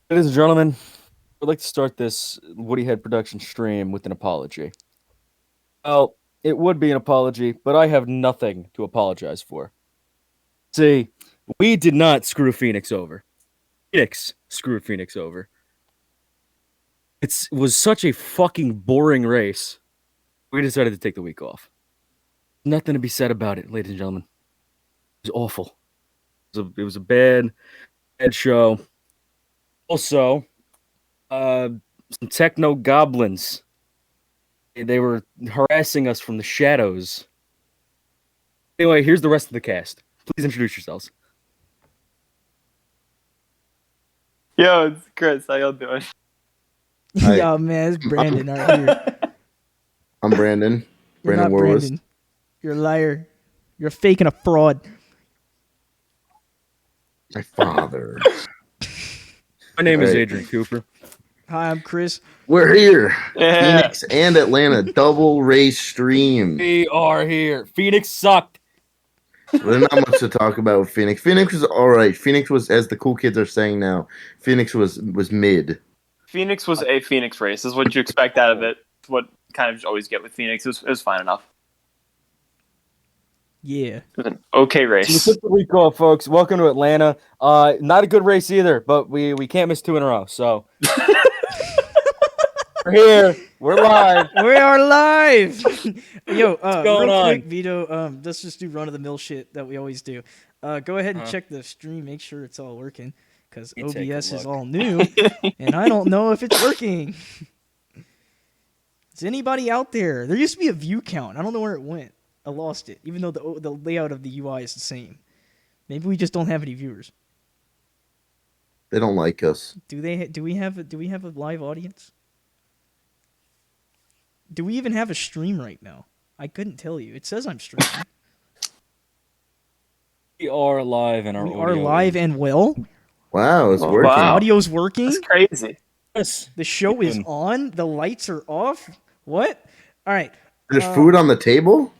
Ladies and gentlemen, I'd like to start this Woody Head production stream with an apology. Well, it would be an apology, but I have nothing to apologize for. See, we did not screw Phoenix over. Phoenix screwed Phoenix over. It was such a fucking boring race. We decided to take the week off. Nothing to be said about it, ladies and gentlemen. It was awful. It was a bad show. Also, some techno goblins. They were harassing us from the shadows. Anyway, here's the rest of the cast. Please introduce yourselves. Yo, it's Chris. How y'all doing? Hi. Yo, man, it's Brandon right here. I'm Brandon. You're Brandon not Warwas. Brandon. You're a liar. You're fake and a fraud. My father. My name is Right. Adrian Cooper. Hi, I'm Chris. We're here. Yeah. Phoenix and Atlanta double race stream. We are here. Phoenix sucked. There's not much to talk about with Phoenix. Phoenix was all right. Phoenix was, as the cool kids are saying now, Phoenix was mid. Phoenix was a Phoenix race. This is what you expect out of it. It's what kind of always get with Phoenix. It was fine enough. Yeah. It was an okay We race. took the week off, folks. Welcome to Atlanta. Not a good race either, but we can't miss two in a row. So we're here. We're live. We are live. Yo, going real on? quick, Vito, let's just do run-of-the-mill shit that we always do. Go ahead and check the stream. Make sure it's all working, because You take a OBS is look. all new, and I don't know if it's working. Is anybody out there? There used to be a view count. I don't know where it went. I lost it, even though the layout of the UI is the same. Maybe we just don't have any viewers. They don't like us. Do we have a live audience? Do we even have a stream right now? I couldn't tell you. It says I'm streaming. We are live and our We are audio live is- and well. Wow, it's Oh, working. wow. Audio's working. That's crazy. Yes. The show is Good. on. The lights are off. What? All right. There's food on the table?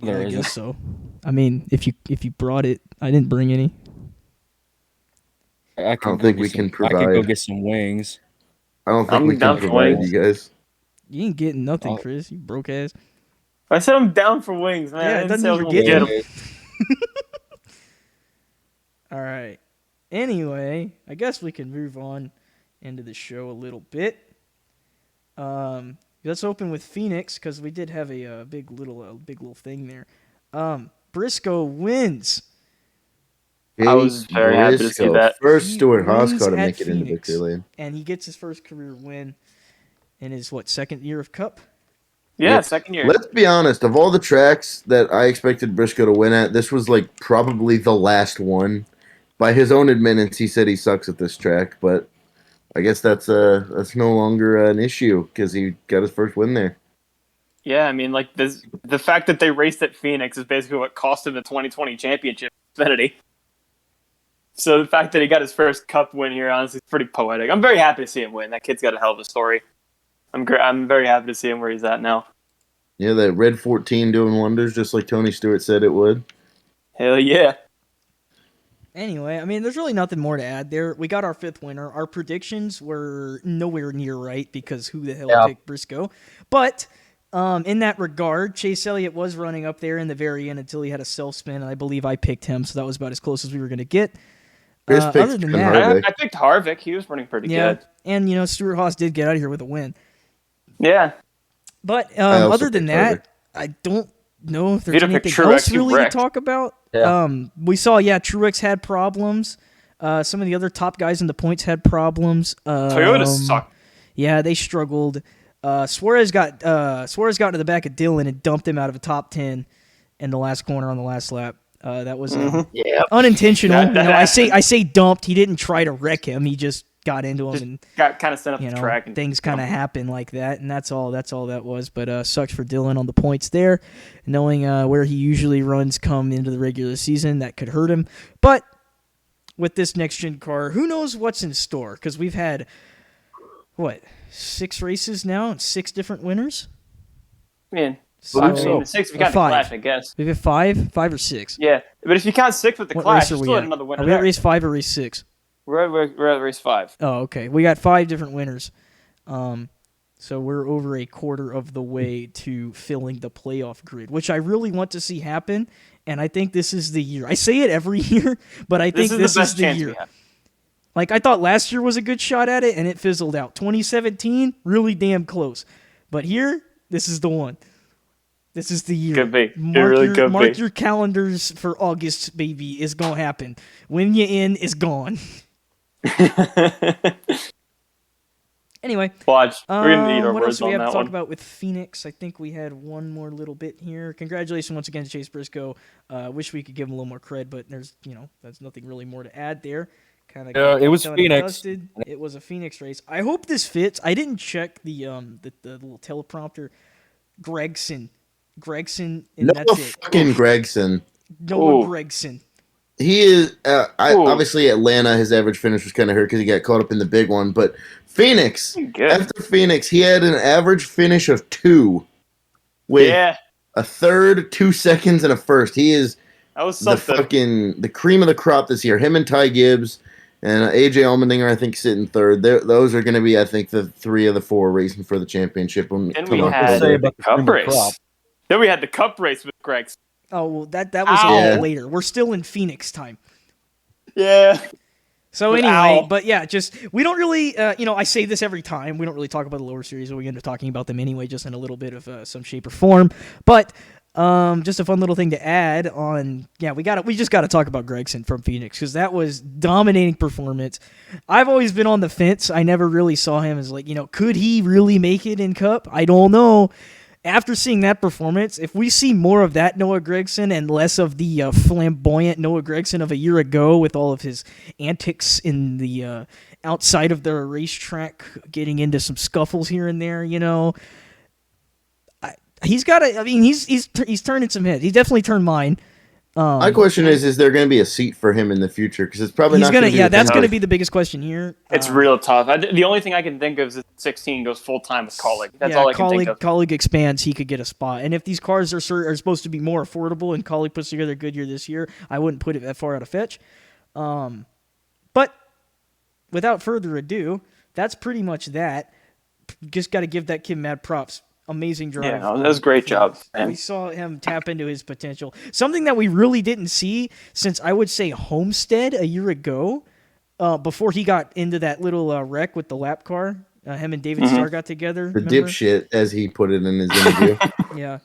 There I isn't. guess so. I mean, if you brought it, I didn't bring any. I don't think we can I could go provide. get some wings. I don't think I'm we down can for provide wings. you guys. You ain't getting nothing, Oh. Chris. You broke ass. I said I'm down for wings, man. Yeah, it I didn't doesn't say I mean was you're gonna getting get 'em. All right. Anyway, I guess we can move on into the show a little bit. Let's open with Phoenix, because we did have a big little thing there. Briscoe wins. I was very happy to see Briscoe, that. First He Stuart Haas wins car to at make it into Phoenix. victory lane. And he gets his first career win in his, second year of Cup? Yeah, Let's- second year. Let's be honest. Of all the tracks that I expected Briscoe to win at, this was like probably the last one. By his own admittance, he said he sucks at this track, but I guess that's no longer an issue because he got his first win there. Yeah, I mean, like the fact that they raced at Phoenix is basically what cost him the 2020 championship in Xfinity. So the fact that he got his first Cup win here, honestly, is pretty poetic. I'm very happy to see him win. That kid's got a hell of a story. I'm very happy to see him where he's at now. Yeah, that red 14 doing wonders, just like Tony Stewart said it would. Hell yeah. Anyway, I mean, there's really nothing more to add there. We got our fifth winner. Our predictions were nowhere near right, because who the hell picked Briscoe? But in that regard, Chase Elliott was running up there in the very end until he had a self-spin, and I believe I picked him, so that was about as close as we were going to get. Chris picked Other than Ken that, Harvick. I picked Harvick. He was running pretty yeah, good. and, Stuart Haas did get out of here with a win. Yeah. But also other than picked that, I don't know if there's Vito picked anything Truex, else he really to wrecked. talk about. Yeah. We saw, Truex had problems. Some of the other top guys in the points had problems. Toyota sucked. Yeah, they struggled. Suarez got into the back of Dillon and dumped him out of a top 10 in the last corner on the last lap. That was Yeah. unintentional. That I say dumped. He didn't try to wreck him. He just got into him, Just and got kind of sent up the track. And, things kind of happen like that, and that's all that was. But sucks for Dillon on the points there, knowing where he usually runs come into the regular season. That could hurt him. But with this next gen car, who knows what's in store? Because we've had 6 races now and 6 different winners. Man, So, I mean, the 6 if you Or count the 5. Clash, I guess. we've had five or six. Yeah, but if you count 6 with the What Clash, race are you we still had at? another winner Are we at there. race 5 or race 6? We're at race 5. Oh, okay. We got 5 different winners. So we're over a quarter of the way to filling the playoff grid, which I really want to see happen. And I think this is the year. I say it every year, but I think this is the year. Like, I thought last year was a good shot at it, and it fizzled out. 2017, really damn close. But here, this is the one. This is the year. Could be. It really could be. Mark your calendars for August, baby. It's going to happen. When you in, it's gone. Anyway. Watch. We're going to eat our what else words do we on have that to talk one. about with Phoenix? I think we had one more little bit here. Congratulations once again to Chase Briscoe. Wish we could give him a little more cred, but there's nothing really more to add there. It was Phoenix. It was a Phoenix race. I hope this fits. I didn't check the little teleprompter. Gregson, and Noah that's it. fucking Gregson. Noah Gregson. He is obviously Atlanta. His average finish was kind of hurt because he got caught up in the big one. But Phoenix, after Phoenix, he had an average finish of 2, with a third, 2 seconds, and a first. He is the cream of the crop this year. Him and Ty Gibbs and AJ Allmendinger, I think, sit in third. Those are going to be, I think, the 3 of the 4 racing for the championship. And we had the Cup race. Then we had the Cup race with Gregson. Oh, well, that was a little later. We're still in Phoenix time. Yeah. So anyway, but yeah, we don't really, I say this every time. We don't really talk about the lower series, but we end up talking about them anyway, just in a little bit of some shape or form. But just a fun little thing to add on. Yeah, we just got to talk about Gregson from Phoenix, because that was dominating performance. I've always been on the fence. I never really saw him as could he really make it in Cup? I don't know. After seeing that performance, if we see more of that Noah Gregson and less of the flamboyant Noah Gregson of a year ago with all of his antics in the outside of the racetrack, getting into some scuffles here and there, he's got to. I mean, he's turning some heads. He definitely turned mine. My question is there going to be a seat for him in the future? Because it's probably not going to be. Yeah, that's going to be the biggest question here. It's real tough. The only thing I can think of is that 16 goes full-time with Colleague. That's all I can think of. Colleague expands, he could get a spot. And if these cars are supposed to be more affordable and Colleague puts together a good year this year, I wouldn't put it that far out of fetch. But without further ado, that's pretty much that. Just got to give that kid mad props. Amazing drive. Yeah, that was a great job. Man. We saw him tap into his potential. Something that we really didn't see since, I would say, Homestead a year ago, before he got into that little wreck with the lap car. Him and David Starr got together. The dipshit, as he put it in his interview. Yeah.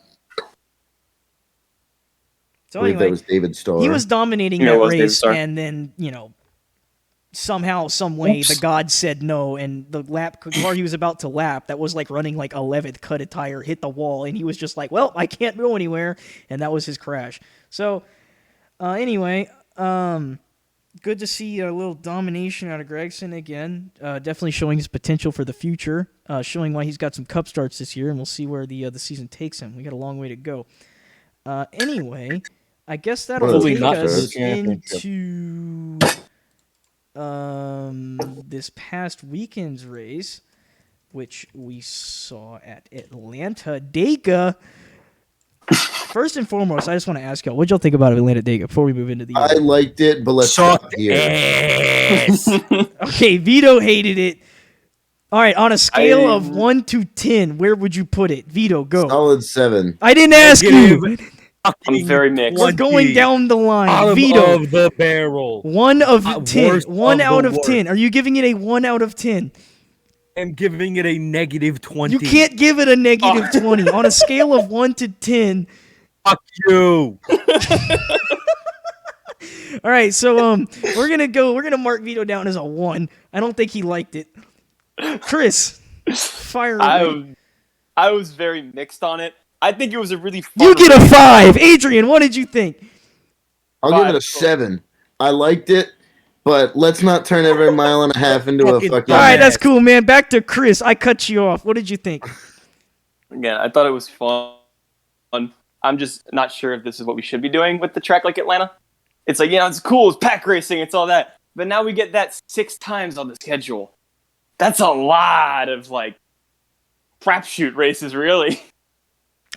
So I believe that was David Starr. He was dominating that race, and then, somehow, some way, the gods said no, and the car he was about to lap, that was running 11th, cut a tire, hit the wall, and he was just like, well, I can't go anywhere, and that was his crash. So, anyway, good to see a little domination out of Gregson again. Definitely showing his potential for the future, showing why he's got some Cup starts this year, and we'll see where the season takes him. We got a long way to go. Anyway, I guess that'll take us into this past weekend's race, which we saw at Atlanta Dega. First and foremost, I just want to ask y'all, what'd y'all think about Atlanta Dega before we move into the I liked it, but let's stop here. Okay, Vito hated it. All right, on a scale of 1 to 10, where would you put it? Vito, go. Solid 7. I didn't ask you. I'm very mixed. We're going down the line. Bottom Vito, of the barrel. 1 of 10. 1 out of worst. 10. Are you giving it a 1 out of 10? I'm giving it a negative 20. You can't give it a negative 20. On a scale of 1 to 10. Fuck you. All right, so we're gonna mark Vito down as a 1. I don't think he liked it. Chris, fire away. I was very mixed on it. I think it was a really fun You get a 5. Adrian, what did you think? I'll give it a 7. I liked it, but let's not turn every mile and a half into a fucking... All right, that's cool, man. Back to Chris. I cut you off. What did you think? Again, I thought it was fun. I'm just not sure if this is what we should be doing with the track like Atlanta. It's like, it's cool. It's pack racing. It's all that. But now we get that 6 times on the schedule. That's a lot of, crapshoot races, really.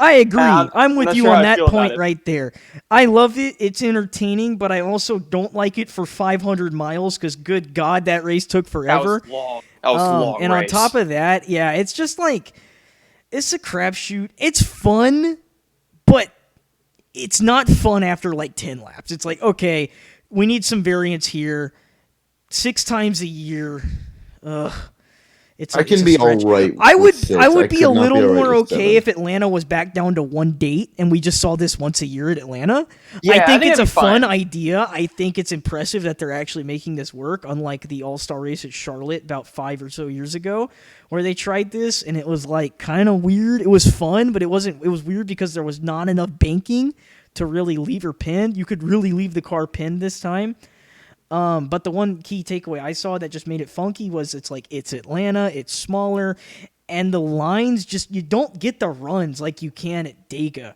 I agree. I'm with not you sure how on I that feel about point it. right there. I love it. It's entertaining, but I also don't like it for 500 miles because, good God, that race took forever. That was long. That was a long And on race. top of that, yeah, it's just like, it's a crapshoot. It's fun, but it's not fun after like 10 laps. It's like, okay, we need some variance here. 6 times a year. Ugh. I can be all right I with would 6. I would be could a not little all right more with okay 7. if Atlanta was back down to one date and we just saw this once a year at Atlanta. Yeah, I think it's a that'd be fun fine. idea. I think it's impressive that they're actually making this work, unlike the All-Star race at Charlotte about 5 or so years ago, where they tried this and it was like kind of weird. It was fun, but it was weird because there was not enough banking to really leave her pinned. You could really leave the car pinned this time. But the one key takeaway I saw that just made it funky was it's Atlanta, it's smaller, and the lines you don't get the runs like you can at Dega.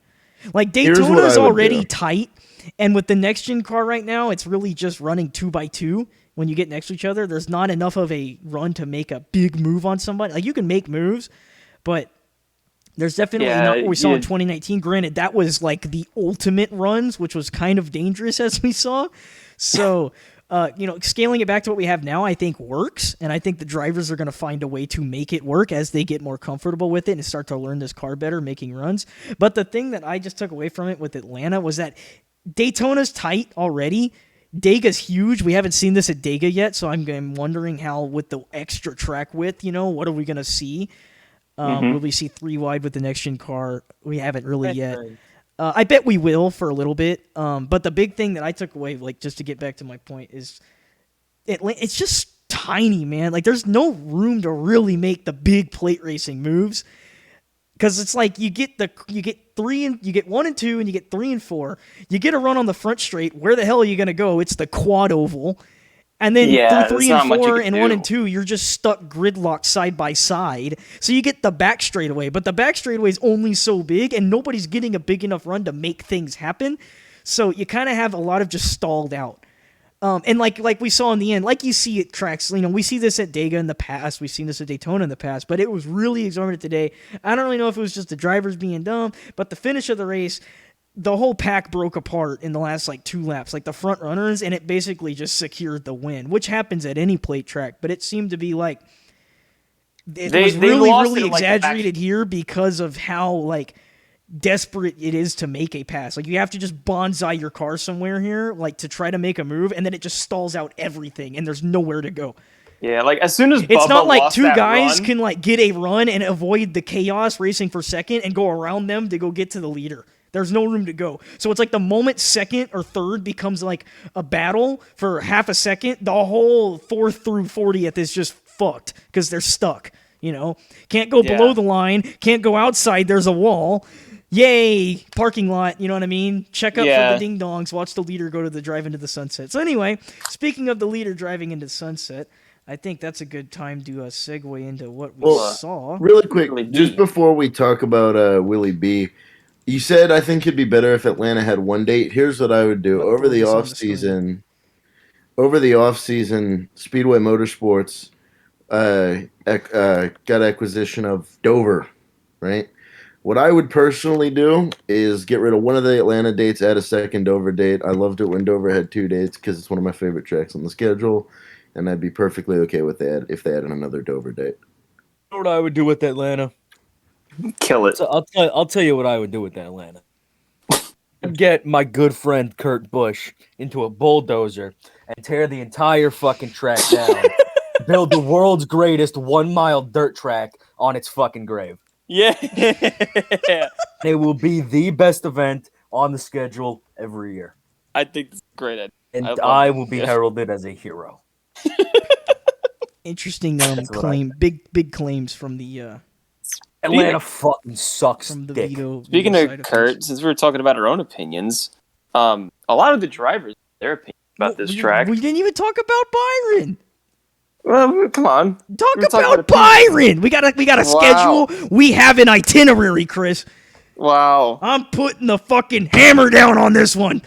Like Here's what Daytona's I would already do. tight, and with the next gen car right now, it's really just running 2x2 when you get next to each other. There's not enough of a run to make a big move on somebody. Like you can make moves, but there's definitely not what we saw in 2019. Granted, that was like the ultimate runs, which was kind of dangerous as we saw. So, scaling it back to what we have now, I think works. And I think the drivers are going to find a way to make it work as they get more comfortable with it and start to learn this car better, making runs. But the thing that I just took away from it with Atlanta was that Daytona's tight already. Dega's huge. We haven't seen this at Dega yet, so I'm wondering how with the extra track width, what are we going to see? Will we see 3 wide with the next gen car? We haven't really yet. I bet we will for a little bit. But the big thing that I took away, like just to get back to my point, is it's just tiny, man. Like there's no room to really make the big plate racing moves. Because it's like you get 1 and 2 and you get 3 and 4. You get a run on the front straight. Where the hell are you gonna go? It's the quad oval. And then through 3 and 4 and 1 and 2, you're just stuck gridlocked side by side. So you get the back straightaway, but the back straightaway is only so big, and nobody's getting a big enough run to make things happen. So you kind of have a lot of just stalled out. And like we saw in the end, like you see at tracks, we see this at Dega in the past, we've seen this at Daytona in the past, but it was really exorbitant today. I don't really know if it was just the drivers being dumb, but the finish of the race, the whole pack broke apart in the last 2 laps, like the front runners, and it basically just secured the win, which happens at any plate track. But it seemed to be like it was really exaggerated here because of how desperate it is to make a pass. Like you have to just bonsai your car somewhere here, to try to make a move, and then it just stalls out everything, and there's nowhere to go. Yeah, as soon as it's Bubba not like lost 2 that guys run, can get a run and avoid the chaos racing for second and go around them to go get to the leader. There's no room to go. So it's like the moment second or third becomes a battle for half a second, the whole 4th through 40th is just fucked because they're stuck. Can't go below the line, can't go outside. There's a wall. Yay, parking lot. You know what I mean? Check up for the ding dongs. Watch the leader go to the drive into the sunset. So anyway, speaking of the leader driving into the sunset, I think that's a good time to segue into what we saw. Really quick, just before we talk about Willie B, you said I think it'd be better if Atlanta had one date. Here's what I would do over the off season. Over the off season, Speedway Motorsports got acquisition of Dover, right? What I would personally do is get rid of one of the Atlanta dates, add a second Dover date. I loved it when Dover had 2 dates because it's one of my favorite tracks on the schedule, and I'd be perfectly okay with that if they added another Dover date. You know what I would do with Atlanta? Kill it. So I'll tell you what I would do with Atlanta. I'd get my good friend Kurt Busch into a bulldozer and tear the entire fucking track down. Build the world's greatest 1-mile dirt track on its fucking grave. Yeah. It will be the best event on the schedule every year. I think that's a great idea. And I will be heralded as a hero. Interesting claim. Big claims from the Atlanta fucking sucks from the dick. Speaking Speaking of Kurt, since we were talking about our own opinions, a lot of the drivers, their opinions about this track. We didn't even talk about Byron. Well, come on. Talk about Byron. We got a schedule. We have an itinerary, Chris. Wow. I'm putting the fucking hammer down on this one.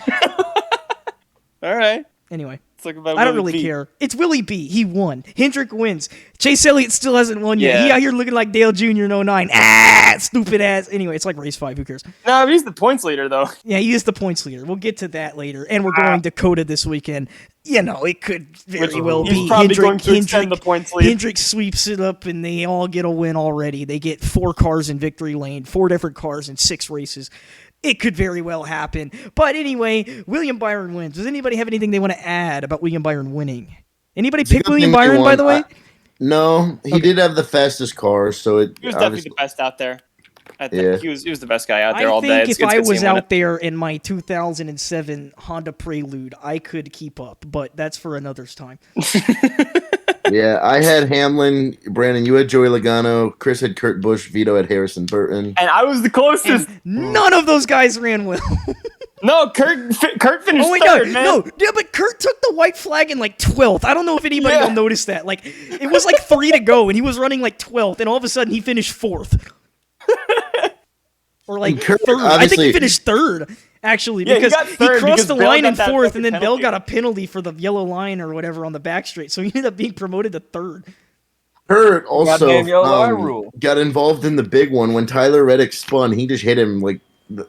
All right. Anyway. Talk about I don't Willie really B. care. It's Willie B. He won. Hendrick wins. Chase Elliott still hasn't won yet. Yeah. He out here looking like Dale Jr. in 09. Stupid ass. Anyway, it's like race 5. Who cares? No, he's the points leader though. Yeah, he is the points leader. We'll get to that later. And we're going Dakota this weekend. It could very well He's be probably going to extend the points lead. Hendrick sweeps it up, and they all get a win already. They get 4 cars in victory lane, 4 different cars in 6 races. It could very well happen. But anyway, William Byron wins. Does anybody have anything they want to add about William Byron winning? Anybody pick William Byron, by the way? No, he did have the fastest car, so He was definitely the best out there. I think Yeah. he was the best guy out there all day. I think It's if I good seeing was him win out it. there in my 2007 Honda Prelude, I could keep up, but that's for another's time. Yeah, I had Hamlin, Brandon, you had Joey Logano, Chris had Kurt Busch, Vito had Harrison Burton. And I was the closest. None of those guys ran well. No, Kurt finished Oh my third, god, man. no, yeah, but Kurt took the white flag in like 12th. I don't know if anybody will notice that. Like, it was like 3 to go, and he was running like 12th, and all of a sudden he finished 4th. Or like Kurt, 3rd. I think he obviously- finished 3rd, actually, Yeah, he because got he third crossed because the Bell line got in that 4th, fucking and then Bell penalty. got a penalty for the yellow line or whatever on the back straight, so he ended up being promoted to 3rd. Kurt also Goddamn yellow line rule. got involved in the big one when Tyler Reddick spun. He just hit him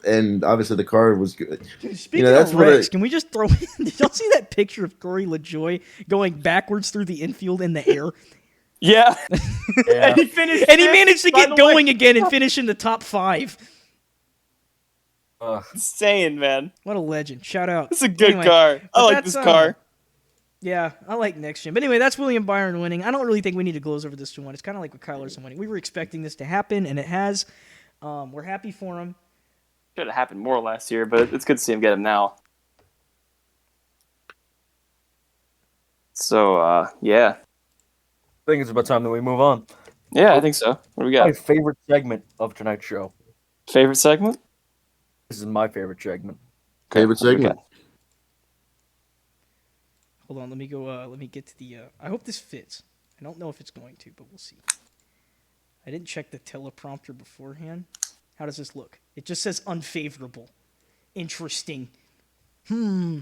and obviously the car was good. Speaking that's of what wrecks, can we just throw in? Did y'all see that picture of Corey LaJoy going backwards through the infield in the air? Yeah. Yeah. And he finished. And he fifth, managed to by get the going way. again and finish in the top 5. Insane, man. What a legend. Shout out. It's a good Anyway, car. but I like that's, this car. Yeah, I like next gen. But anyway, that's William Byron winning. I don't really think we need to gloze over this one. It's kind of like with Kyle Larson winning. We were expecting this to happen, and it has. We're happy for him. Should have happened more last year, but it's good to see him get him now. So, yeah. I think it's about time that we move on. Yeah, I think so. What do we My got? favorite segment of tonight's show. Favorite segment? This is my favorite segment. Favorite What do we segment. got? Hold on, let me go. Let me get to the. I hope this fits. I don't know if it's going to, but we'll see. I didn't check the teleprompter beforehand. How does this look? It just says unfavorable. Interesting. Well,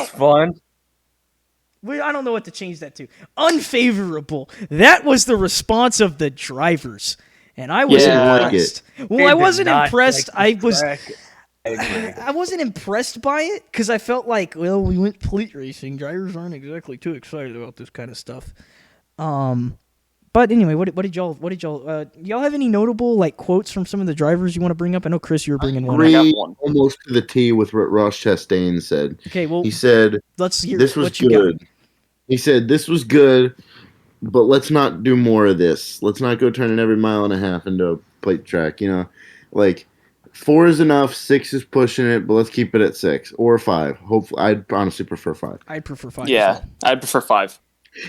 fun. I don't know what to change that to. Unfavorable. That was the response of the drivers, and I was Yeah. impressed. Well, They I did wasn't not impressed. like the I was. track. I agree. I wasn't impressed by it because I felt like, well, we went fleet racing. Drivers aren't exactly too excited about this kind of stuff. But anyway, what did y'all? Y'all have any notable like quotes from some of the drivers you want to bring up? I know Chris, you were bringing one. I got Agree one. almost to the T with what Ross Chastain said. Okay, well, He said let's hear this was what you good. got. He said this was good, but let's not do more of this. Let's not go turning every mile and a half into a plate track. Like 4 is enough, 6 is pushing it, but let's keep it at 6 or 5. Hopefully, I'd honestly prefer 5. I'd prefer 5. Yeah, I'd prefer 5.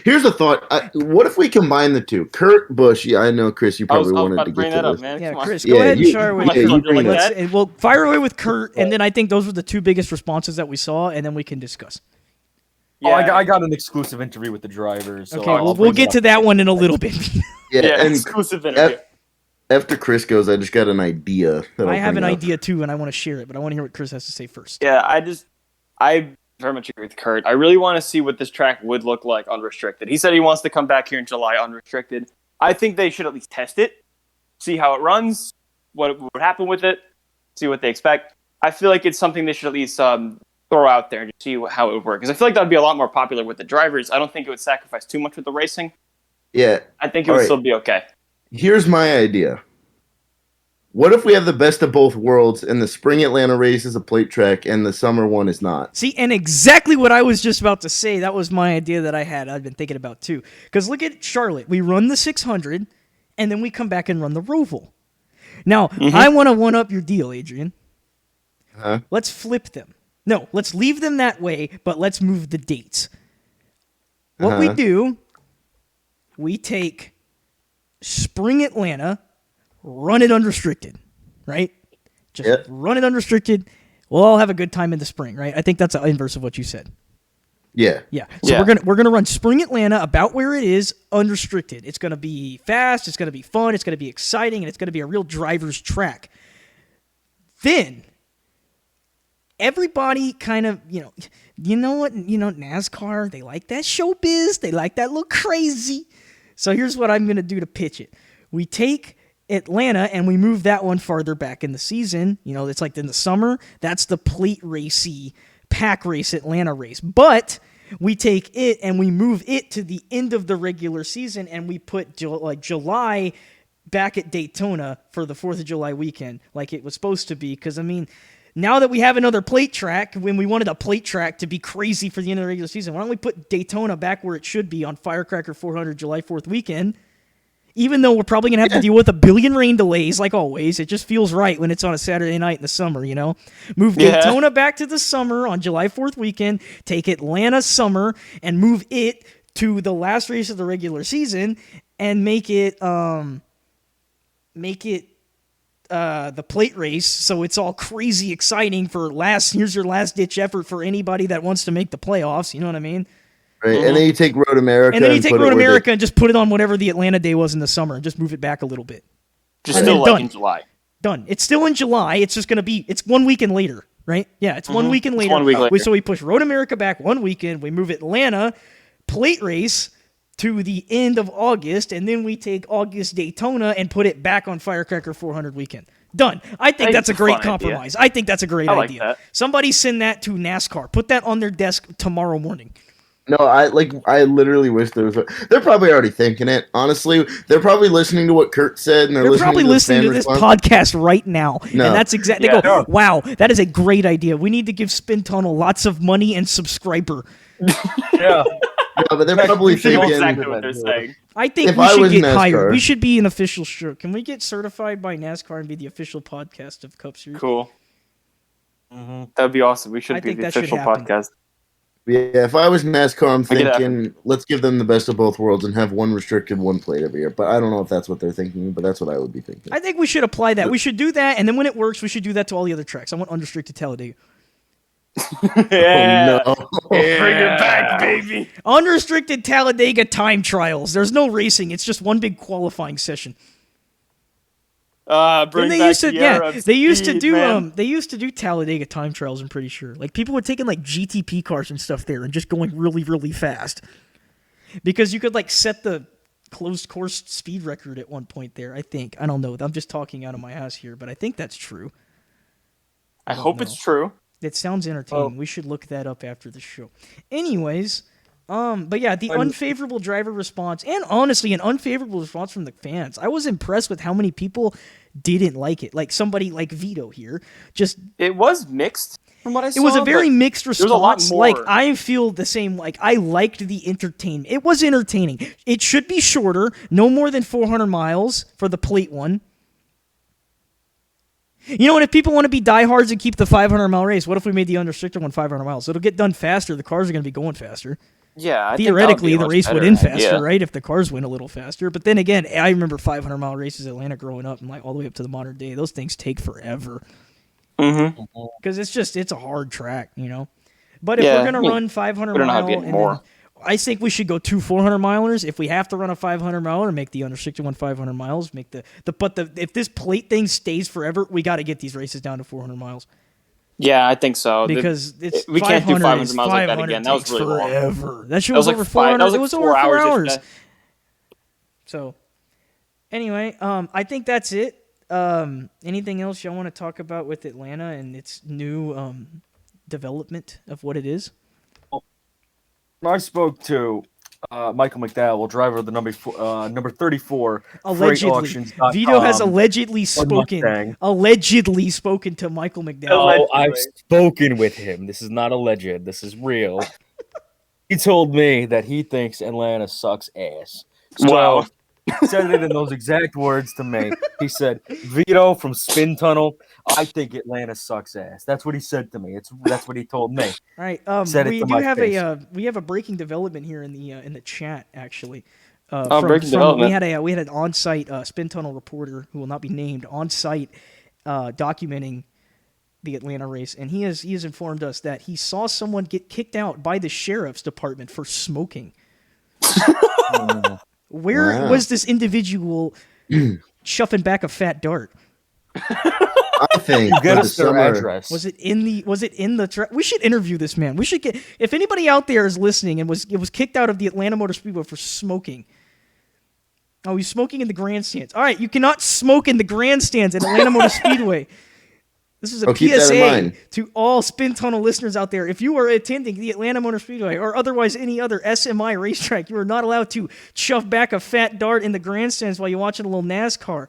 Here's a thought. What if we combine the two? Kurt Busch, I know, Chris, you I was probably about wanted to to bring get that to up, this. man. Yeah, Come on. Chris, go ahead and you- fire away. yeah, you bring like that. that. We'll fire away with Kurt, and then I think those were the 2 biggest responses that we saw, and then we can discuss. Oh, I got an exclusive interview with the drivers. So Okay, I'll we'll bring get it to up. that one in a little bit. Yeah, and exclusive interview. after Chris goes, I just got an idea. that I I'll have an bring up. idea too, and I want to share it, but I want to hear what Chris has to say first. Yeah, I very much agree with Kurt. I really want to see what this track would look like unrestricted. He said he wants to come back here in July unrestricted. I think they should at least test it, see how it runs, what would happen with it, see what they expect. I feel like it's something they should at least throw out there and just see how it would work. Because I feel like that would be a lot more popular with the drivers. I don't think it would sacrifice too much with the racing. Yeah. I think it All would right. still be okay. Here's my idea. What if we have the best of both worlds and the spring Atlanta race is a plate track and the summer one is not? See, and exactly what I was just about to say. That was my idea that I've been thinking about too. Because look at Charlotte. We run the 600, and then we come back and run the Roval. Now, I want to one-up your deal, Adrian. Huh? Let's flip them. No, let's leave them that way, but let's move the dates. What we do, we take spring Atlanta, run it unrestricted, right? Just Yep. run it unrestricted. We'll all have a good time in the spring, right? I think that's the inverse of what you said. Yeah. Yeah. So Yeah. we're gonna run spring Atlanta about where it is, unrestricted. It's gonna be fast. It's gonna be fun. It's gonna be exciting, and it's gonna be a real driver's track. Then everybody kind of, you know what? NASCAR, they like that showbiz. They like that little crazy. So here's what I'm going to do to pitch it. We take Atlanta and we move that one farther back in the season. It's like in the summer. That's the plate racy pack race Atlanta race. But we take it and we move it to the end of the regular season and we put July back at Daytona for the 4th of July weekend like it was supposed to be. Because, now that we have another plate track, when we wanted a plate track to be crazy for the end of the regular season, why don't we put Daytona back where it should be on Firecracker 400 July 4th weekend? Even though we're probably going to have to deal with a billion rain delays, like always, it just feels right when it's on a Saturday night in the summer, Move Daytona back to the summer on July 4th weekend, take Atlanta summer, and move it to the last race of the regular season, and make it the plate race, so it's all crazy exciting for here's your last-ditch effort for anybody that wants to make the playoffs, you know what I mean? Right, and then you take Road America. And then you take Road America and just put it on whatever the Atlanta day was in the summer and just move it back a little bit. Just still like in July. Done. It's still in July. It's just going to be, it's 1 weekend later, right? Yeah, it's 1 weekend later. 1 week later. So we push Road America back 1 weekend. We move Atlanta plate race to the end of August, and then we take August Daytona and put it back on Firecracker 400 weekend. Done. I think that's a great compromise. Idea. I think that's a great idea. That. Somebody send that to NASCAR. Put that on their desk tomorrow morning. No, I literally wish there was. They're probably already thinking it. Honestly, they're probably listening to what Kurt said, and they're probably listening to this podcast right now. No. And that's exactly. They go, "Wow, that is a great idea. We need to give Spin Tunnel lots of money and subscriber." Yeah. No, but they're probably thinking exactly what they're saying. I think we should get hired. We should be an official show. Can we get certified by NASCAR and be the official podcast of Cup Series? Cool. Mm-hmm. That would be awesome. We should be the official podcast. Yeah, if I was NASCAR, I'm thinking let's give them the best of both worlds and have one restricted, one plate every year. But I don't know if that's what they're thinking, but that's what I would be thinking. I think we should apply that. We should do that, and then when it works, we should do that to all the other tracks. I want unrestricted Talladega. Yeah. Oh, no. Yeah. Bring it back, baby. Unrestricted Talladega time trials. There's no racing. It's just one big qualifying session. They used to do Talladega time trials, I'm pretty sure. Like people were taking like GTP cars and stuff there and just going really, really fast. Because you could like set the closed course speed record at one point there, I think. I don't know. I'm just talking out of my ass here, but I think that's true. I hope it's true. It sounds entertaining. We should look that up after the show. Anyways, but yeah, the unfavorable driver response, and honestly, an unfavorable response from the fans. I was impressed with how many people didn't like it. Like somebody like Vito here, it was mixed from what I saw. It was a very mixed response. There was a lot more. Like I feel the same. Like I liked the entertainment. It was entertaining. It should be shorter, no more than 400 miles for the plate one. You know, and if people want to be diehards and keep the 500-mile race, what if we made the unrestricted one 500 miles? It'll get done faster. The cars are going to be going faster. Yeah, theoretically, the race would end faster, right? If the cars went a little faster. But then again, I remember 500-mile races in Atlanta growing up, and like all the way up to the modern day. Those things take forever. Because it's a hard track, you know. But if we're gonna run 500-mile, I think we should go 2 400-milers. If we have to run a 500-miler, make the unrestricted one 500 miles. Make if this plate thing stays forever, we got to get these races down to 400 miles. Yeah, I think so. Because we can't do 500 miles like that again. That was really forever. long. That shit was over 400. It was over 4 hours. So, anyway, I think that's it. Anything else y'all want to talk about with Atlanta and its new development of what it is? I spoke to Michael McDowell, driver of the number 34 allegedly. Vito has allegedly spoken to Michael McDowell. Oh, I've spoken with him. This is not alleged. This is real. He told me that he thinks Atlanta sucks ass. Wow. He said it in those exact words to me. He said, Vito from Spin Tunnel, I think Atlanta sucks ass. That's what he said to me. That's what he told me. All right. We have a breaking development here in the chat actually. Breaking development. We had an on-site Spin Tunnel reporter who will not be named on-site documenting the Atlanta race, and he has informed us that he saw someone get kicked out by the sheriff's department for smoking. Where was this individual chuffing back a fat dart? I think You get for the us their summer, address. Was it in the we should interview this man. We should get, if anybody out there is listening and was kicked out of the Atlanta Motorspeedway for smoking. Oh, he's smoking in the grandstands. All right, you cannot smoke in the grandstands at Atlanta Motorspeedway. This is a keep that in PSA mind. to all Spin Tunnel listeners out there. If you are attending the Atlanta Motorspeedway or otherwise any other SMI racetrack, you are not allowed to shove back a fat dart in the grandstands while you're watching a little NASCAR.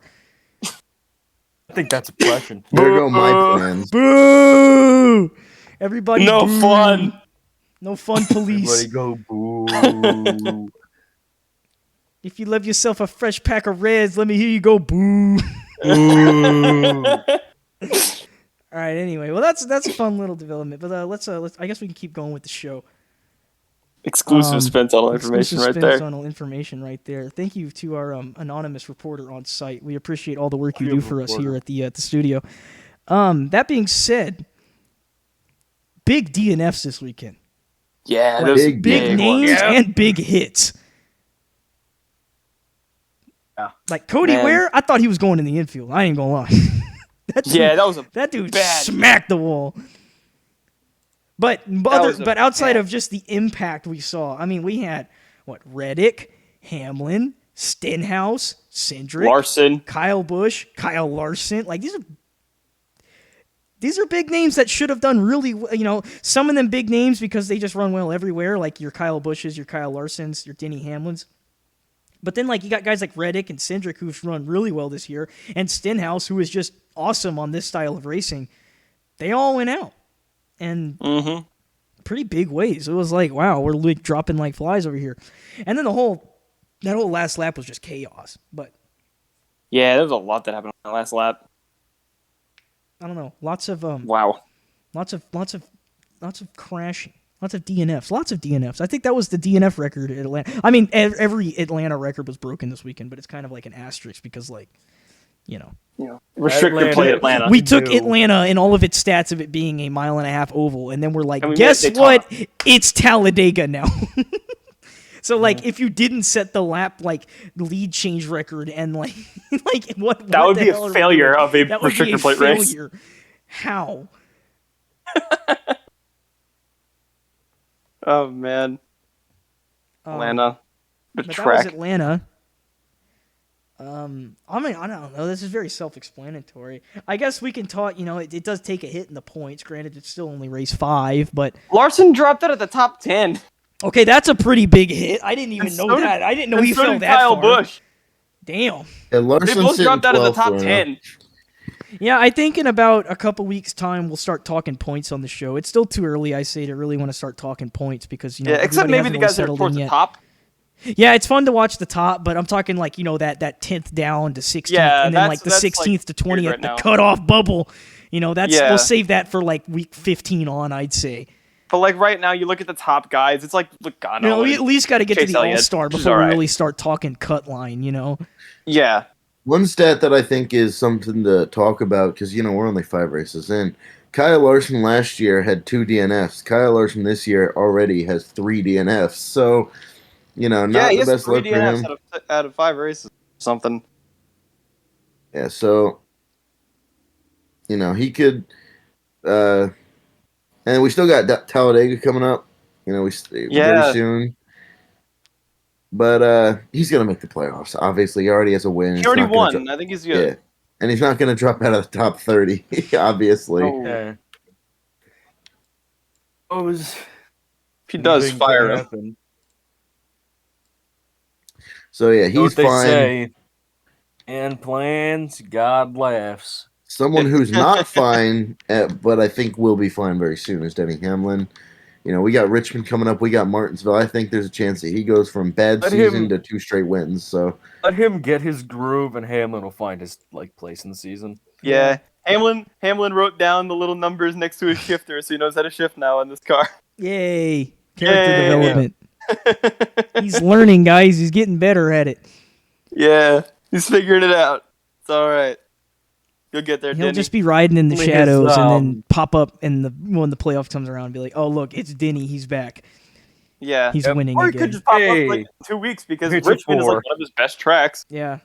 I think that's oppression. there go my plans. Boo! Everybody, No boo. fun. No fun, police. Everybody go boo. If you love yourself a fresh pack of Reds, let me hear you go boo. All right. Anyway, well, that's a fun little development. But let's I guess we can keep going with the show. Exclusive Spin Tunnel information right there. Tunnel information right there. Thank you to our anonymous reporter on site. We appreciate all the work you do for us here at the studio. That being said, big DNFs this weekend. Yeah, Like, those big names ones. and big hits. Yeah. Like Cody Man. Ware, I thought he was going in the infield. I ain't gonna lie. That dude bad smacked the wall. But was a outside bad- of just the impact we saw, I mean, we had Reddick, Hamlin, Stenhouse, Cindric, Larson. Kyle Busch, Kyle Larson. Like these are big names that should have done really well. Some of them big names because they just run well everywhere, like your Kyle Busches, your Kyle Larsons, your Denny Hamlins. But then, you got guys like Reddick and Cindric who've run really well this year, and Stenhouse, who is just awesome on this style of racing. They all went out, and pretty big ways. It was like, wow, we're dropping like flies over here. And then that whole last lap was just chaos. But Yeah, there was a lot that happened on the last lap. I don't know, lots of Wow. lots of crashing. Lots of DNFs. I think that was the DNF record at Atlanta. I mean, every Atlanta record was broken this weekend, but it's kind of like an asterisk because, Restricted play Atlanta. we took Atlanta and all of its stats of it being a 1.5-mile oval, and then we're like, And we guess made it what? It's Talladega now. So, if you didn't set the lap, lead change record and, what That would the be hell a are we failure doing? of a That would be restricted plate race. failure. How? Oh, man. Atlanta. The But that was track. Atlanta. I mean, I don't know. This is very self-explanatory. I guess we can talk. It does take a hit in the points. Granted, it's still only race 5, but Larson dropped out of the top 10. okay, that's a pretty big hit. I didn't even know that. I didn't know he fell that Kyle far. Busch. Damn. Yeah, Larson They both sitting dropped out of the 12th top right now. 10. Yeah, I think in about a couple weeks' time we'll start talking points on the show. It's still too early, I say, to really want to start talking points because Yeah, except maybe the guys that are settled towards in the yet. top. Yeah, it's fun to watch the top, but I'm talking that 10th down to 16th, Yeah, and then that's- the that's, 16th to weird 20th, right the now. cutoff bubble. That's Yeah. we'll save that for week 15 on, I'd say. But right now, you look at the top guys. It's like Logano. We at least got to get to Chase the Elliott, All-Star which is before we alright. really start talking cut line. Yeah. One stat that I think is something to talk about because we're only 5 races in. Kyle Larson last year had 2 DNFs. Kyle Larson this year already has 3 DNFs. So, not He the has best 3 look for DNFs him. out of 5 races. Something. Yeah, so he could. And we still got Talladega coming up. Very soon. But he's gonna make the playoffs. Obviously, he already has a win. He already won. I think he's good. Yeah, and he's not gonna drop out of the top 30. Obviously. Oh. Yeah. If he does, fire him. Happen. So yeah, You know he's what they fine. say, and plans, God laughs. Someone who's not fine, but I think will be fine very soon is Denny Hamlin. We got Richmond coming up. We got Martinsville. I think there's a chance that he goes from bad season to 2 straight wins. So Let him get his groove, and Hamlin will find his place in the season. Yeah. Hamlin wrote down the little numbers next to his shifter, so he knows how to shift now in this car. Yay. Character Yay. development. He's learning, guys. He's getting better at it. Yeah. He's figuring it out. It's all right. You'll get there, He'll Denny. just be riding in the His, shadows and then pop up when the playoff comes around and be like, oh, look, it's Denny. He's back. Yeah. He's winning Or he again. could just pop up Hey. in 2 weeks because Pitch it Richmond is for. one of his best tracks. Yeah.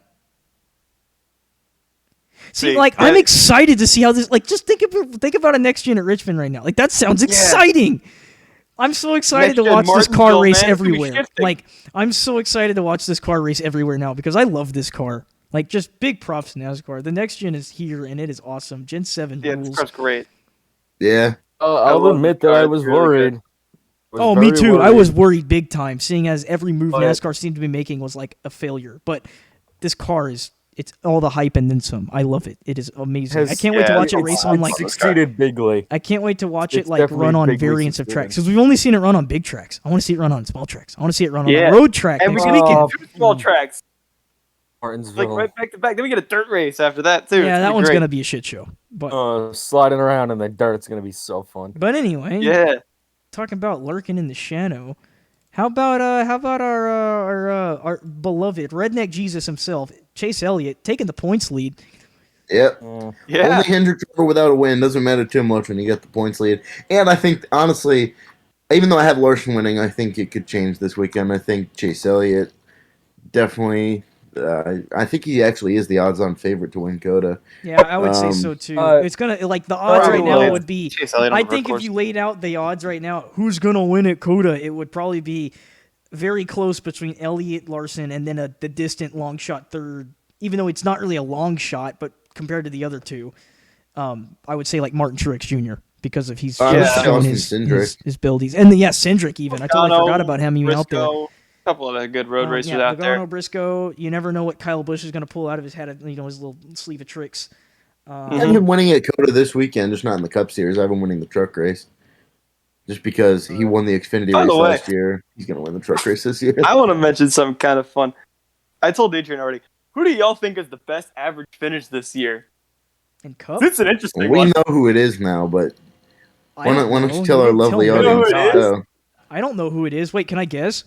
See, like, I'm excited to see how this. Like, just think about a next gen at Richmond right now. Like, that sounds exciting. I'm so excited to watch this car race everywhere. Like, I'm so excited to watch this car race everywhere now because I love this car. Like, just big props to NASCAR. The next gen is here, and it is awesome. Gen 7 rules. This car's great. Yeah. I'll admit that I was worried. Me too. Worried. I was worried big time, seeing as every move NASCAR seemed to be making was like a failure. But this car it's all the hype and then some. I love it. It is amazing. I can't wait to watch it race on like. Succeeded bigly. I can't wait to watch it like run on variants of tracks because we've only seen it run on big tracks. I want to see it run on small tracks. I want to see it run on a road track next weekend. 2 small tracks. Martinsville. Like right back to back. Then we get a dirt race after that too. Yeah, that one's gonna be a shit show. But sliding around in the dirt's gonna be so fun. But anyway, talking about lurking in the shadow. How about our beloved redneck Jesus himself, Chase Elliott, taking the points lead? Yep. Only Hendrick's over without a win doesn't matter too much when you get the points lead. And I think honestly, even though I have Larson winning, I think it could change this weekend. I think Chase Elliott definitely. I think he actually is the odds-on favorite to win COTA. Yeah, I would say so too. It's gonna like the odds right now would be. I think if you laid out the odds right now, who's gonna win at COTA, it would probably be very close between Elliott, Larson, and then the distant long shot third. Even though it's not really a long shot, but compared to the other two, I would say like Martin Truex Jr. because of he's shown his abilities, and Cindric even. I totally forgot about him even out there. A couple of good road racers out there. Logano, Briscoe. You never know what Kyle Busch is going to pull out of his head. His little sleeve of tricks. I have him winning at COTA this weekend, just not in the Cup Series. I have him winning the truck race, just because he won the Xfinity race last year. He's going to win the truck race this year. I want to mention something kind of fun. I told Adrian already. Who do y'all think is the best average finish this year? In Cup? It's an interesting one. We know who it is now, but why don't you tell our lovely audience? I don't know who it is. Wait, can I guess?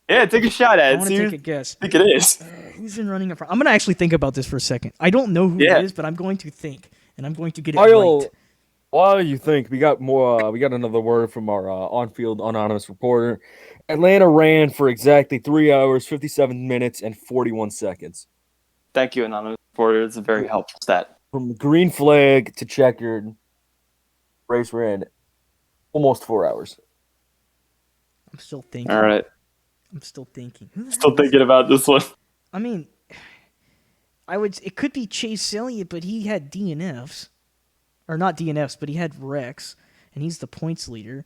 Yeah, take a shot at it. I want to take a guess. I think it is. Who's been running in front? I'm going to actually think about this for a second. I don't know who it is, but I'm going to think, and I'm going to get it right. While you think, we got more. We got another word from our on-field anonymous reporter. Atlanta ran for exactly 3 hours, 57 minutes, and 41 seconds. Thank you, anonymous reporter. It's a very helpful stat. From green flag to checkered, race ran almost 4 hours. I'm still thinking. All right. I'm still thinking. Still thinking about this one. I mean, it could be Chase Elliott, but he had DNFs. Or not DNFs, but he had wrecks, and he's the points leader.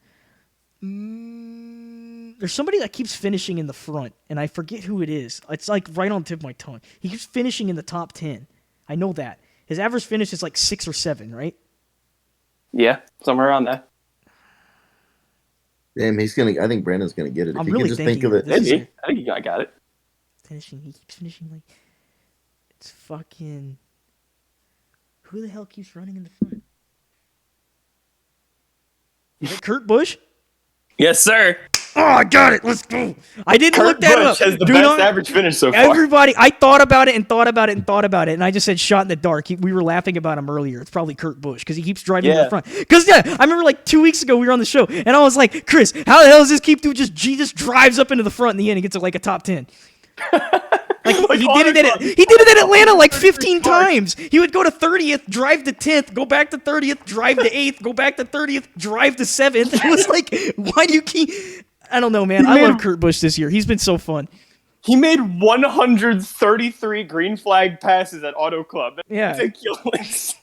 There's somebody that keeps finishing in the front, and I forget who it is. It's like right on the tip of my tongue. He keeps finishing in the top 10. I know that. His average finish is like 6 or 7, right? Yeah, somewhere around there. Damn, I think Brandon's gonna get it. I'm really think of it. Maybe. I think I got it. He keeps finishing like it's fucking. Who the hell keeps running in the front? Is it Kurt Busch? Yes, sir. Oh, I got it. Let's go. I didn't look that up. Has the best average finish so far. Everybody, I thought about it, and I just said shot in the dark. We were laughing about him earlier. It's probably Kurt Busch because he keeps driving in the front. Because I remember like 2 weeks ago we were on the show, and I was like, Chris, how the hell does this keep doing? Just drives up into the front in the end and gets to like a top 10. He did it at Atlanta like 15 times. He would go to 30th, drive to 10th, go back to 30th, drive to 8th, go back to 30th, drive to 7th. It was like, why do you keep... I don't know, man. I love Kurt Busch this year. He's been so fun. He made 133 green flag passes at Auto Club. That's ridiculous.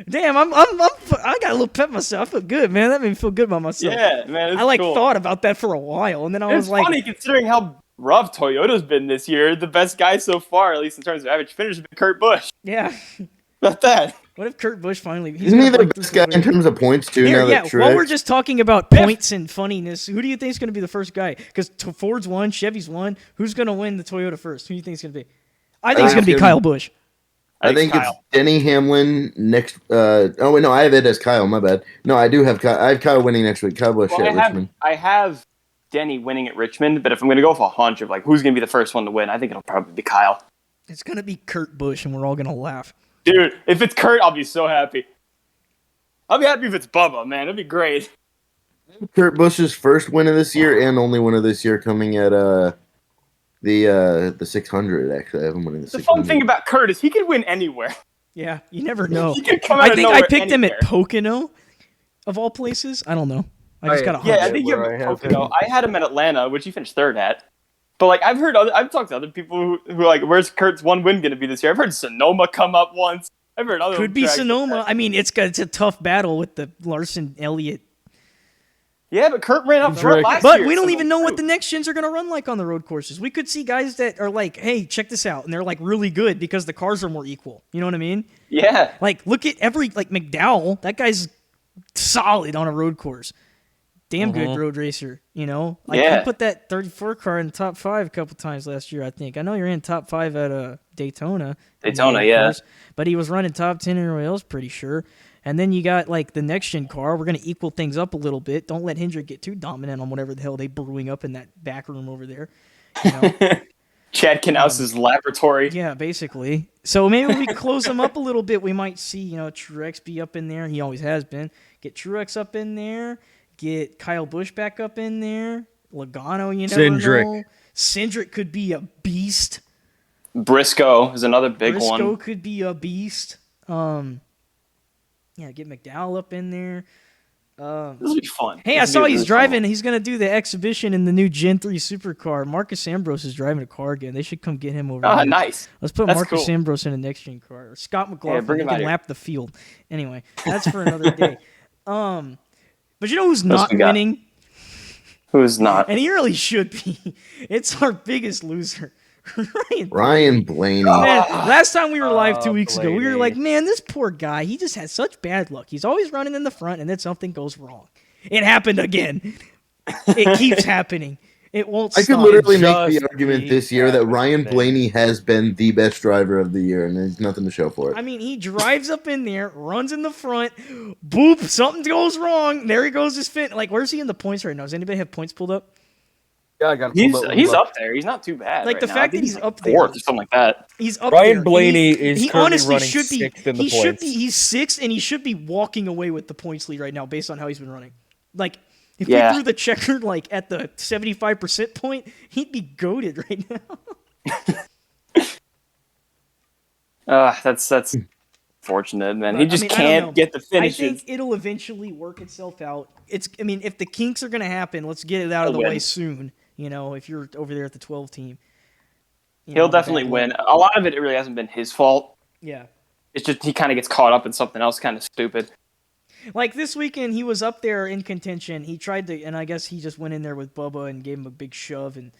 Damn, I got a little pep myself. I feel good, man. That made me feel good about myself. Yeah, man. I thought about that for a while, and then I was like, it's funny considering how rough Toyota's been this year. The best guy so far, at least in terms of average finish, has been Kurt Busch. Yeah. About that. What if Kurt Busch finally... Isn't he the best guy in terms of points, too, now that Truex... While we're just talking about points and funniness, who do you think is going to be the first guy? Because Ford's won, Chevy's won. Who's going to win the Toyota first? Who do you think it's going to be? I think it's going to be Kyle Busch. I think it's Denny Hamlin next... oh, wait, no, I have it as Kyle, my bad. No, I do have Kyle. I have Kyle winning next week. Kyle Busch at Richmond. I have Denny winning at Richmond, but if I'm going to go for a hunch of like who's going to be the first one to win, I think it'll probably be Kyle. It's going to be Kurt Busch, and we're all going to laugh. Dude, if it's Kurt, I'll be so happy. I'll be happy if it's Bubba, man. That'd be great. Kurt Busch's first win of this year and only win of this year coming at the 600, actually. I haven't won the 600. The fun thing about Kurt is he can win anywhere. Yeah, you never know. He could come out I of think I nowhere picked him at anywhere. Popocono, of all places. I don't know. I just got a Yeah, hunch. I think you where I have have Pocono. him. I had him at Atlanta, which he finished third at. But like I've talked to other people who are like, where's Kurt's one win going to be this year? I've heard Sonoma come up once. I've heard other Could be tracks like Sonoma. that. I mean, it's a tough battle with the Larson Elliott. Yeah, but Kurt ran up front Drake. last But year. we don't so even know what too. the next gens are going to run like on the road courses. We could see guys that are like, hey, check this out. And they're like really good because the cars are more equal. You know what I mean? Yeah. Like, look at like McDowell. That guy's solid on a road course. Damn good road racer, you know? Like, Yeah. he put that 34 car in the top 5 a couple times last year, I think. I know you're in top 5 at Daytona. Daytona, of yeah. course, but he was running top 10 in Royals, pretty sure. And then you got, like, the next-gen car. We're going to equal things up a little bit. Don't let Hendrick get too dominant on whatever the hell they brewing up in that back room over there. You know? Chad Knaus's laboratory. Yeah, basically. So maybe if we close them up a little bit, we might see, you know, Truex be up in there. He always has been. Get Truex up in there. Get Kyle Busch back up in there. Logano, you never know. Cindric could be a beast. Briscoe is another big Briscoe one. could be a beast. Yeah, get McDowell up in there. This will be fun. Hey, I This will saw be a he's really fun driving. one. He's going to do the exhibition in the new Gen 3 supercar. Marcus Ambrose is driving a car again. They should come get him over Ah, here. nice. Let's put That's Marcus cool. Ambrose in a next gen car. Or Scott McLaughlin. bring He him out can here. lap the field. Anyway, that's for another day. But you know who's not we got? winning? Who's not? And he really should be. It's our biggest loser. Ryan Blaney. Man, last time we were live 2 weeks ago, we were Blaney. like, man, this poor guy, he just has such bad luck. He's always running in the front, and then something goes wrong. It happened again. It keeps happening. It won't I stop. could literally make Just the argument keep this year that Ryan happening. Blaney has been the best driver of the year, and there's nothing to show for it. I mean, he drives up in there, runs in the front, boop, something goes wrong. There he goes, his fin. Like, where's he in the points right now? Does anybody have points pulled up? Yeah, I got He's up there. He's not too bad. Like, right the now. fact I think that he's like up there- fourth or something like that. He's up Ryan there. Blaney And is he currently honestly running should be. sixth in the He should points. be. He's sixth, and he should be walking away with the points lead right now, based on how he's been running. Like, if Yeah. we threw the checker like at the 75% point, he'd be goated right now. That's fortunate, man. But, He just I don't know. can't get the I finishes. think it'll eventually work itself out. I mean, if the kinks are gonna happen, let's get it out of the He'll way win. soon. You know, if you're over there at the 12 team, you He'll know, definitely bad win. luck. A lot of it really hasn't been his fault. Yeah. It's just he kind of gets caught up in something else kind of stupid. Like this weekend, he was up there in contention. He tried to, and I guess he just went in there with Bubba and gave him a big shove, and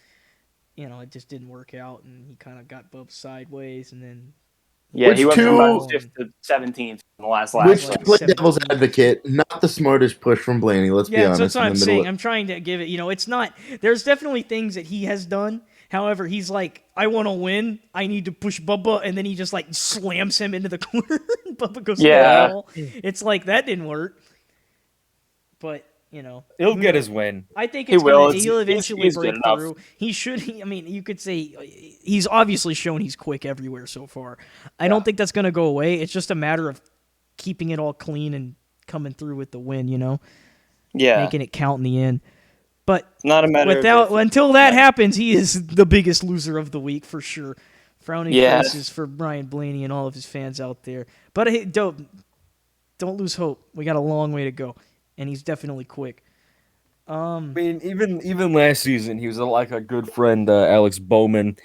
you know it just didn't work out. And he kind of got Bubba sideways, and then Yeah, he Which went from two- about 5th to 17th in the last lap. Which, like to play 17. devil's advocate, not the smartest push from Blaney. Let's be yeah, honest. so that's what in I'm the middle saying. of- I'm trying to give it. You know, it's not. There's definitely things that he has done. However, he's like, I want to win. I need to push Bubba, and then he just like slams him into the corner. and Bubba goes Yeah. to the wall. It's like that didn't work. But you know, He'll who get knows? his win. I think He it's will. gonna, he'll eventually He's break good enough. through. He should. I mean, you could say he's obviously shown he's quick everywhere so far. I don't think that's gonna go away. It's just a matter of keeping it all clean and coming through with the win. You know, Yeah, making it count in the end. But it's not a matter without of until that happens, he is the biggest loser of the week for sure. Frowning Yeah. faces for Brian Blaney and all of his fans out there. But hey, don't lose hope. We got a long way to go, and he's definitely quick. I mean, even last season, he was like a good friend, Alex Bowman,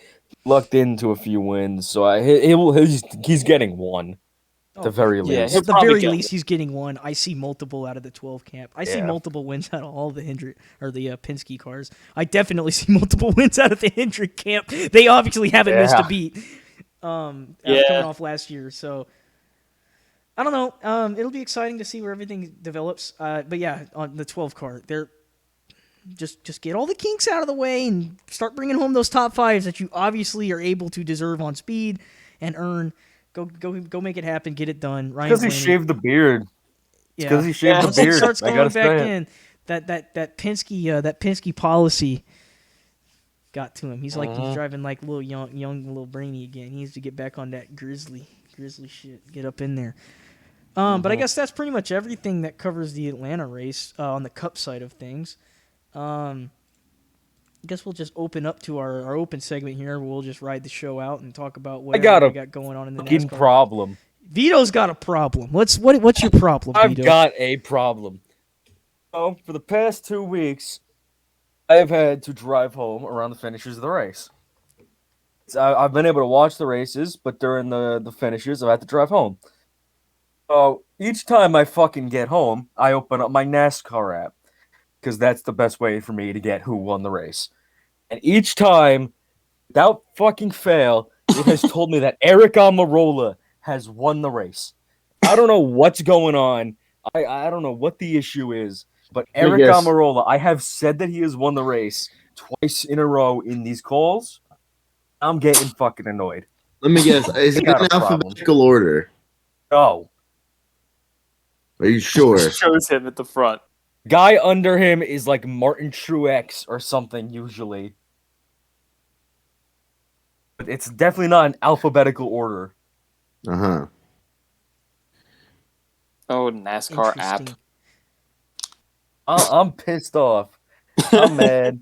lucked into a few wins. So he's getting one at the very Yeah, least. he'll At the probably very get least, he's getting one. I see multiple out of the 12 camp. I see Yeah. multiple wins out of all the Hendrick or the Penske cars. I definitely see multiple wins out of the Hendrick camp. They obviously haven't missed a Yeah. beat. After Yeah. coming off last year, so I don't know. It'll be exciting to see where everything develops. But yeah, on the 12 car, they're just get all the kinks out of the way and start bringing home those top fives that you obviously are able to deserve on speed and earn. Go make it happen. Get it done. Ryan Because he Blaney. shaved the beard. Yeah. Because he shaved Once the it beard. starts I going gotta back say it. in, that Penske policy got to him. He's like he's driving like little young little brainy again. He needs to get back on that grizzly shit. Get up in there. But I guess that's pretty much everything that covers the Atlanta race on the Cup side of things. I guess we'll just open up to our open segment here. We'll just ride the show out and talk about whatever we got going on in the Fucking NASCAR. problem. Vito's got a problem. What's your problem, I've Vito? got a problem. So, for the past 2 weeks, I have had to drive home around the finishes of the race. So I've been able to watch the races, but during the finishes, I've had to drive home. So each time I fucking get home, I open up my NASCAR app because that's the best way for me to get who won the race. And each time, without fucking fail, it has told me that Eric Almirola has won the race. I don't know what's going on. I don't know what the issue is, but Let me Eric guess. Almirola, I have said that he has won the race twice in a row in these calls. I'm getting fucking annoyed. Let me guess. Is it in Got a problem. alphabetical order? No. Are you sure? Shows him at the front. Guy under him is like Martin Truex or something, usually. But it's definitely not in alphabetical order. Uh-huh. Oh, NASCAR app. Interesting. I'm pissed off. I'm mad.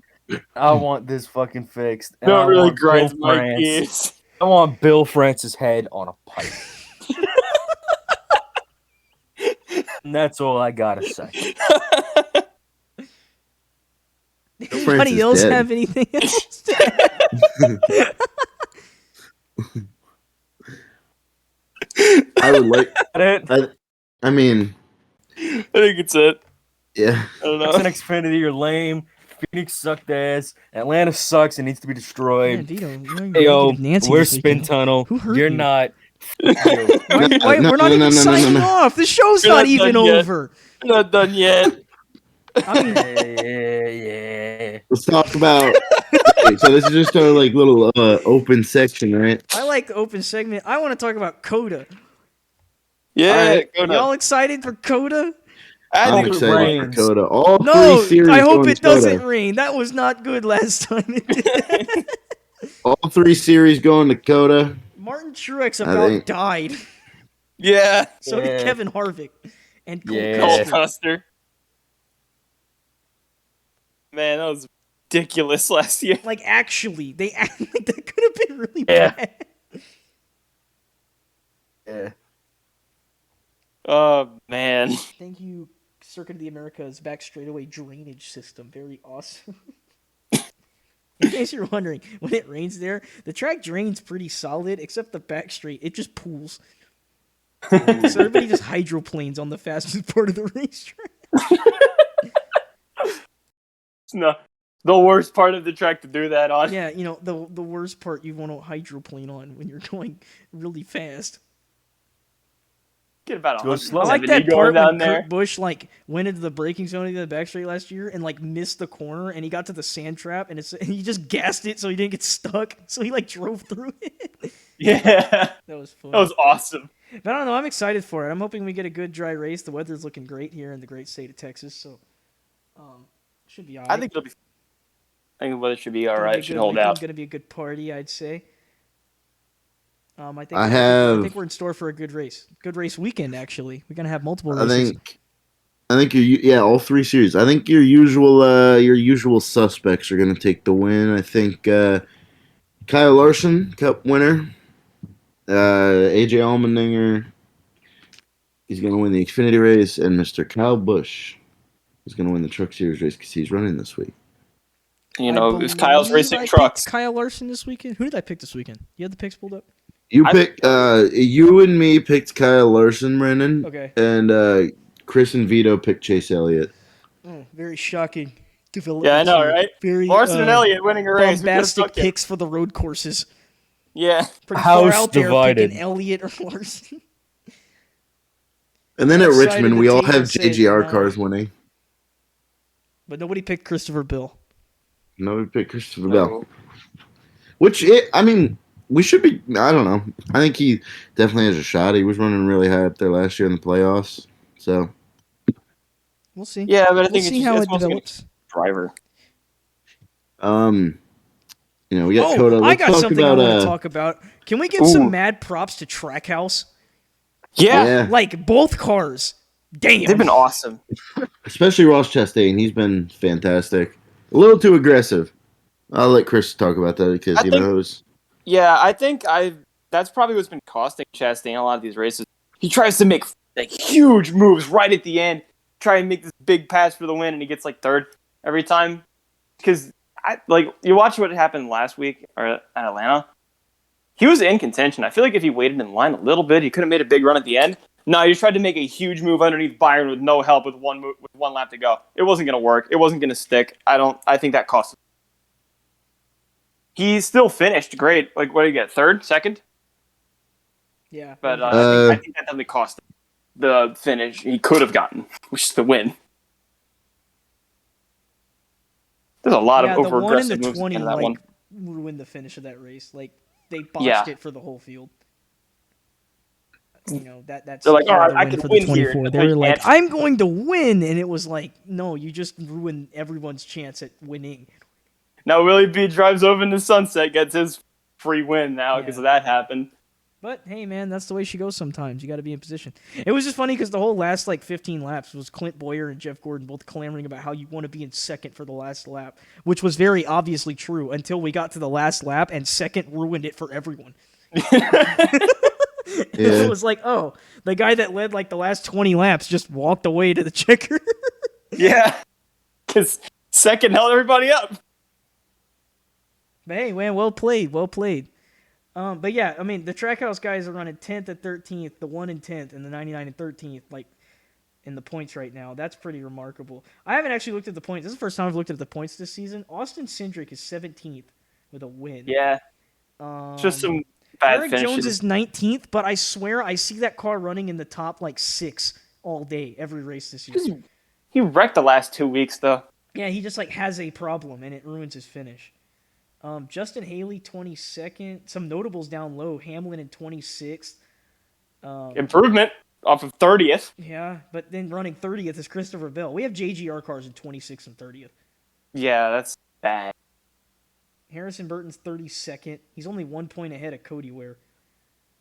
I want this fucking fixed. And No, I it really want Bill grinds my France. gears. I want Bill France's head on a pipe. And that's all I gotta say. Anybody is else dead. have anything else? I would like. It. I mean, I think it's it. yeah. I don't Fox know. and Xfinity are lame. Phoenix sucked ass. Atlanta sucks and needs to be Man, destroyed. Vito, you Hey, yo, negative Nancy we're this Spin weekend. Tunnel. Who hurt You're you? not. Fuck you. Why, No, we're not no, even no, no, signing no. off. The show's We're not not even done yet. over. We're not done yet. I mean, Yeah. Let's talk about. Okay, so this is just our like little open section, right? I like the open segment. I want to talk about Coda. Yeah, Alright. go Y'all excited for Coda? I I'm think it excited for rains. Coda. All No, three series I hope going it to Coda. doesn't rain. That was not good last time. It did. All three series going to Coda. Martin Truex I about think- died. Yeah. So did Yeah. Kevin Harvick and Cole Yeah. Cole Custer. Custer. Man, that was ridiculous last year. Like, actually, they act like that could have been really Yeah. bad. Yeah. Oh, man. Thank you, Circuit of the Americas back straightaway drainage system. Very awesome. In case you're wondering, when it rains there, the track drains pretty solid, except the back straight. It just pools. So everybody just hydroplanes on the fastest part of the racetrack. No, the worst part of the track to do that on. Yeah, you know, the worst part you want to hydroplane on when you're going really fast. Get about Go slow. I like 170 that going part down when there. Kurt Busch like went into the braking zone in the back straight last year and like missed the corner and he got to the sand trap and he just gassed it so he didn't get stuck. So he like drove through it. Yeah, That was fun. that was awesome. But I don't know. I'm excited for it. I'm hoping we get a good dry race. The weather's looking great here in the great state of Texas, so should be alright. I think it'll be. I think the weather should be all right. Should hold out. Going to be a good party, I'd say. I think I I have- think we're in store for a good race. Good race weekend, actually. We're gonna have multiple I races. think all three series. I think your usual suspects are going to take the win. I think Kyle Larson, Cup winner. AJ Allmendinger, he's going to win the Xfinity race, and Mr. Kyle Busch is going to win the Truck Series race because he's running this week. You know, I if Kyle's believe racing I trucks. picked Kyle Larson this weekend. Who did I pick this weekend? You had the picks pulled up? You and me picked Kyle Larson, Brennan, Okay. and Chris and Vito picked Chase Elliott. Oh, very shocking development. Yeah, I know, here. right? Very Larson and Elliott winning a race. We could've bombastic took it. picks for the road courses. Yeah. Pretty far House out there divided. picking Elliott or Larson. And then at That side of Richmond, the we all table have said JGR no. cars winning. But nobody picked Christopher Bill. No, we picked Christopher No. Bell. We should be. I don't know. I think he definitely has a shot. He was running really high up there last year in the playoffs. So We'll see. Yeah, but I We'll think see it's how just, it it's mostly develops. driver. we got Coda. I Let's got talk something about, I want to talk about. Can we give Ooh. some mad props to Trackhouse? Yeah. Like, both cars. Damn. They've been awesome. especially Ross Chastain. He's been fantastic. A little too aggressive. I'll let Chris talk about that because I he think- knows. Yeah, I think that's probably what's been costing Chastain a lot of these races. he tries to make like huge moves right at the end, try and make this big pass for the win, and he gets like third every time. Because you watch what happened last week or at Atlanta. He was in contention. I feel like if he waited in line a little bit, he could have made a big run at the end. No, he tried to make a huge move underneath Byron with no help with one lap to go. It wasn't going to work. It wasn't going to stick. I think that cost him. He still finished great. Like, what did he get? Third? Second? Yeah. But I think that definitely cost him the finish he could have gotten, which is the win. There's a lot of over-aggressive moves in that one. Ruined the finish of that race. Like, they botched it for the whole field. You know, that's they're like, all right, I win can for win the 24. here. They were like, I'm going to win, and it was like, no, you just ruined everyone's chance at winning. Now Willie B drives over in the sunset, gets his free win now because of that happened. But hey, man, that's the way she goes sometimes. You got to be in position. It was just funny because the whole last 15 laps was Clint Boyer and Jeff Gordon both clamoring about how you want to be in second for the last lap, which was very obviously true until we got to the last lap and second ruined it for everyone. It was like, oh, the guy that led the last 20 laps just walked away to the checker. Yeah, because second held everybody up. But hey, man, well played. But yeah, I mean, the Trackhouse guys are running 10th and 13th, the 1 and 10th, and the 99 and 13th, in the points right now. That's pretty remarkable. I haven't actually looked at the points. This is the first time I've looked at the points this season. Austin Cindric is 17th with a win. Yeah. Just some bad Eric finishes. Jones is 19th, but I swear I see that car running in the top 6 all day, every race this year. He wrecked the last 2 weeks, though. Yeah, he just has a problem, and it ruins his finish. Justin Haley, 22nd. Some notables down low. Hamlin in 26th. Improvement off of 30th. Yeah, but then running 30th is Christopher Bell. We have JGR cars in 26th and 30th. Yeah, that's bad. Harrison Burton's 32nd. He's only 1 point ahead of Cody Ware.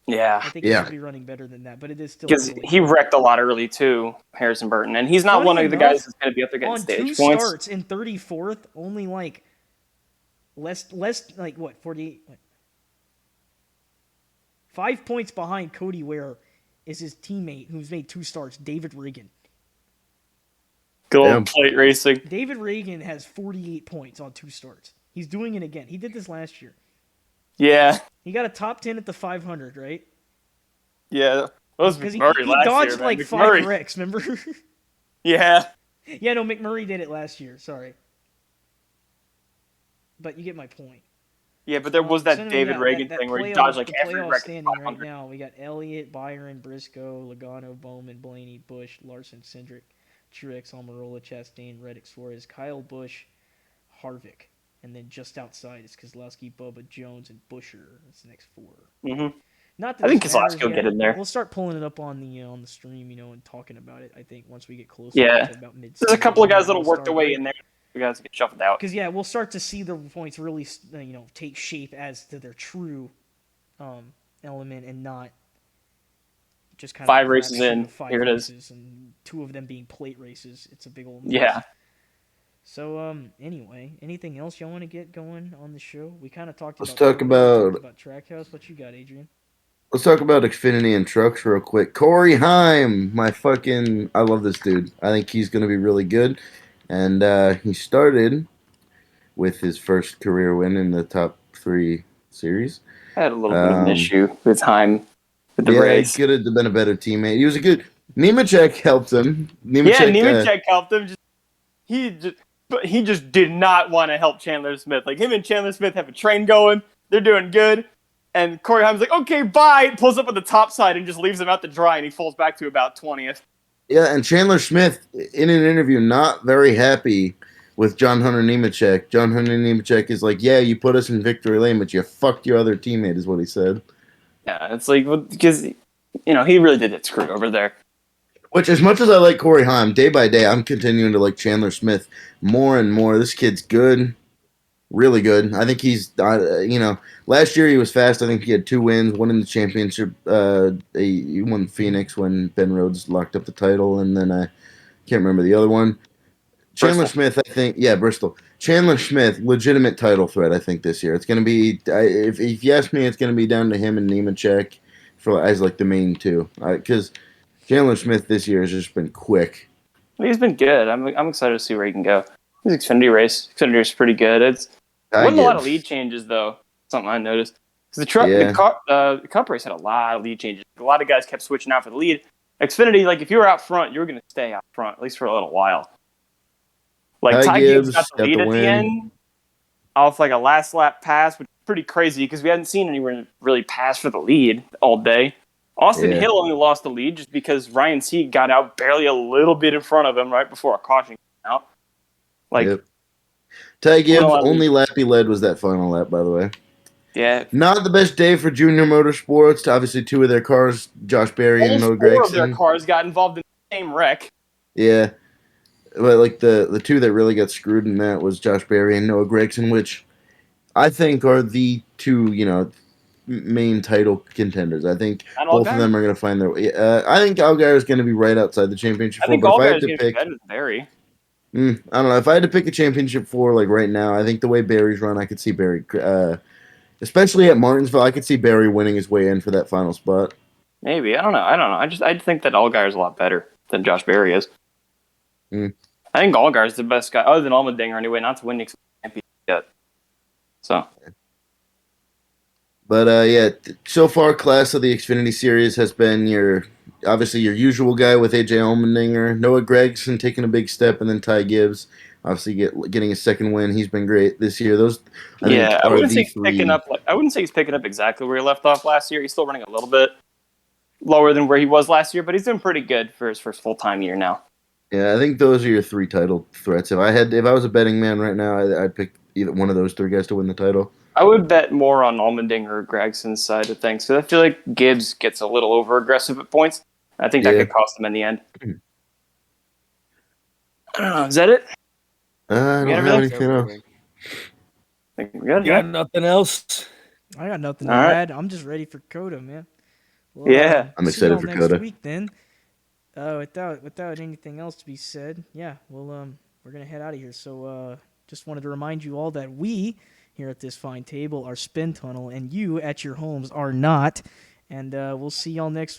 Yeah. I think he should be running better than that, but it is still... Because he wrecked a lot early, too, Harrison Burton. And he's not one of the guys that's going to be up there getting stage points. On 2 starts in 34th, only less 48... 5 points behind Cody Ware is his teammate who's made 2 starts, David Reagan. Good old plate racing. David Reagan has 48 points on 2 starts. He's doing it again. He did this last year. Yeah. He got a top 10 at the 500, right? Yeah. That was McMurray last year. He dodged 5 wrecks, remember? Yeah. Yeah, no, McMurray did it last year. Sorry. But you get my point. Yeah, but there was that David Reagan thing where he dodged every wreck. Standing right now, we got Elliott, Byron, Briscoe, Logano, Bowman, Blaney, Busch, Larson, Cindric, Truex, Almirola, Chastain, Reddick, Suarez, Kyle Busch, Harvick. And then just outside is Keselowski, Bubba, Jones, and Buescher. That's the next 4. Mm-hmm. Not that I think Keselowski will get in there. We'll start pulling it up on the stream, and talking about it. I think once we get closer. Yeah. To about mid. There's a couple of guys that'll work their way in there. You guys get shuffled out. Because we'll start to see the points really, take shape as to their true element and not just kind of 5 races in. 5 Here it is. And 2 of them being plate races. It's a big old mess. Yeah. So anyway, anything else y'all want to get going on the show? We kind of talked Let's about talk about Trackhouse. What you got, Adrian? Let's talk about Xfinity and trucks real quick. Corey Heim, I love this dude. I think he's going to be really good. And he started with his first career win in the top 3 series. I had a little bit of an issue with Heim with the race. He could have been a better teammate. He was a good... Nemechek helped him. Nemechek helped him. He just did not want to help Chandler Smith. Him and Chandler Smith have a train going. They're doing good. And Corey Heim's like, okay, bye. Pulls up on the top side and just leaves him out to dry, and he falls back to about 20th. Yeah, and Chandler Smith, in an interview, not very happy with John Hunter Nemechek. John Hunter Nemechek is like, yeah, you put us in victory lane, but you fucked your other teammate, is what he said. Yeah, it's because, he really did get screwed over there. Which, as much as I like Corey Heim, day by day, I'm continuing to like Chandler Smith more and more. This kid's good. Really good. I think he's, last year he was fast. I think he had 2 wins, one in the championship. He won Phoenix when Ben Rhodes locked up the title, and then I can't remember the other one. Chandler Smith, I think, Bristol. Chandler Smith, legitimate title threat, I think, this year. It's going to be, if you ask me, it's going to be down to him and Nemechek for as like the main two, because Chandler Smith this year has just been quick. He's been good. I'm excited to see where he can go. His Xfinity race is pretty good. It Ty wasn't a lot of Gibbs. lead changes though. Something I noticed because Yeah. the Cup race had a lot of lead changes. A lot of guys kept switching out for the lead. Xfinity, like if you were out front, you were going to stay out front at least for a little while. Like Ty Ty Gibbs got Gibbs the got lead the at the win. end off like a last lap pass, which is pretty crazy because we hadn't seen anyone really pass for the lead all day. Austin Yeah. Hill only lost the lead just because Ryan Sieg got out barely a little bit in front of him right before a caution came out. Like, Yep. Ty went a Gibbs, lot of only lead. lap he led was that final lap, by the way. Yeah, Not the best day for Junior Motorsports. Obviously, two of their cars, Josh Berry and all Noah four of their Gragson. cars got involved in the same wreck. Yeah. But like the two that really got screwed in that was Josh Berry and Noah Gragson, which I think are the two, main title contenders. I think Not both of Allgaier. them are going to find their way. I think Allgaier is going to be right outside the championship I four. think But if I Allgaier had is to going to be pick, better than Barry. I don't know. If I had to pick a championship four, like right now, I think the way Barry's run, I could see Barry, especially at Martinsville, I could see Barry winning his way in for that final spot. Maybe I don't know. I think that Allgaier is a lot better than Josh Berry is. Mm. I think Allgaier is the best guy other than Allmendinger anyway, not to win the championship yet. So But yeah, so far, class of the Xfinity Series has been obviously your usual guy with AJ Allmendinger, Noah Gragson taking a big step, and then Ty Gibbs obviously getting a second win. He's been great this year. Those I think I are wouldn't say the he's picking three. up. I wouldn't say he's picking up exactly where he left off last year. He's still running a little bit lower than where he was last year, but he's doing pretty good for his first full time year now. Yeah, I think those are your three title threats. If I was a betting man right now, I'd pick either one of those three guys to win the title. I would bet more on Allmendinger or Gregson's side of things because I feel like Gibbs gets a little over aggressive at points. I think that Yeah. could cost him in the end. I don't know. Is that it? I We don't got have everything? anything else. I think we're good. You got Yeah. nothing else? I got nothing to All right. add. I'm just ready for Coda, man. Well, Yeah. I'm see excited y'all for next Coda. week then. Without anything else to be said, yeah, well, we're gonna head out of here. So, just wanted to remind you all that we here at this fine table are Spin Tunnel, and you at your homes are not. And we'll see y'all next week.